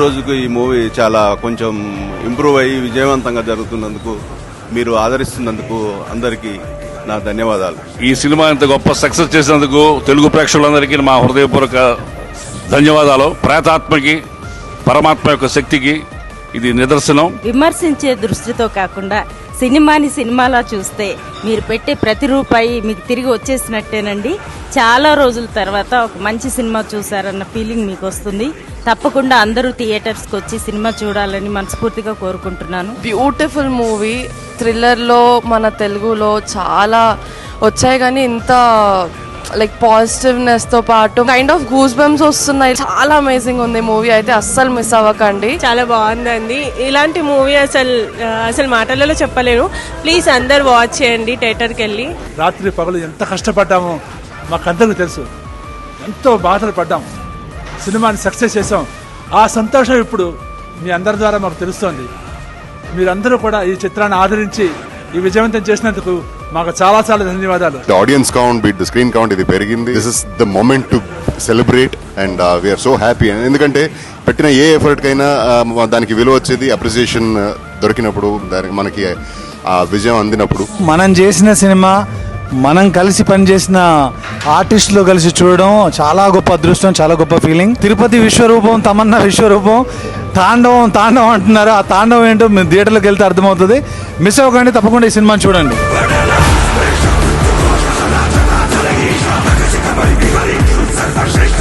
రోజుకు ఈ మూవీ చాలా కొంచెం ఇంప్రూవ్ అయ్యి విజయవంతంగా జరుగుతున్నందుకు, మీరు ఆదరిస్తున్నందుకు అందరికీ నా ధన్యవాదాలు. ఈ సినిమా ఇంత గొప్ప సక్సెస్ చేసినందుకు తెలుగు ప్రేక్షకులందరికీ మా హృదయపూర్వక ధన్యవాదాలు. ప్రేతాత్మకి, పరమాత్మ యొక్క శక్తికి ఇది నిదర్శనం. విమర్శించే దృష్టితో కాకుండా సినిమాని సినిమాలా చూస్తే మీరు పెట్టే ప్రతి రూపాయి మీకు తిరిగి వచ్చేసినట్టేనండి. చాలా రోజుల తర్వాత ఒక మంచి సినిమా చూసారన్న ఫీలింగ్ మీకు వస్తుంది. తప్పకుండా అందరూ థియేటర్స్కి వచ్చి సినిమా చూడాలని మనస్ఫూర్తిగా కోరుకుంటున్నాను. బ్యూటిఫుల్ మూవీ, థ్రిల్లర్లో మన తెలుగులో చాలా వచ్చాయి, కానీ ఇంత లైక్ పాజిటివ్నెస్ తో పాటు కైండ్ ఆఫ్ గూస్ బంప్స్ వస్తున్నాయి. చాలా అమేజింగ్ ఉంది మూవీ, అయితే అస్సలు మిస్ అవ్వకండి. చాలా బాగుందండి. ఇలాంటి మూవీ అసలు మాటలలో చెప్పలేను. ప్లీజ్ అందరు వాచ్ చేయండి థియేటర్కి వెళ్ళి. రాత్రి పగలు ఎంత కష్టపడ్డామో మాకందరికీ తెలుసు. ఎంతో బాధలు పడ్డాం, సినిమాని సక్సెస్ చేసాం. ఆ సంతోషం ఇప్పుడు మీ అందరి ద్వారా మాకు తెలుస్తోంది. మీరందరూ కూడా ఈ చిత్రాన్ని ఆదరించి ఈ విజయవంతం చేసినందుకు మాకు చాలా చాలా ధన్యవాదాలు. The audience count beat the screen count ఇది పెరిగింది. This is the moment to celebrate and we are so happy. ఎందుకంటే పెట్టిన ఏ ఎఫర్ట్ కైనా దానికి విలువ వచ్చేది అప్రిసియేషన్ దొరికినప్పుడు, దానికి మనకి ఆ విజయం అందినప్పుడు. మనం చేసిన సినిమా మనం కలిసి పనిచేసిన ఆర్టిస్టులు కలిసి చూడడం చాలా గొప్ప అదృష్టం, చాలా గొప్ప ఫీలింగ్. తిరుపతి విశ్వరూపం, తమన్నా విశ్వరూపం, తాండవం తాండవం అంటున్నారు. ఆ తాండవం ఏంటో మీరు థియేటర్లోకి వెళ్తే అర్థమవుతుంది. మిస్ అవ్వకండి, తప్పకుండా ఈ సినిమాని చూడండి. శ్రేష్ఠ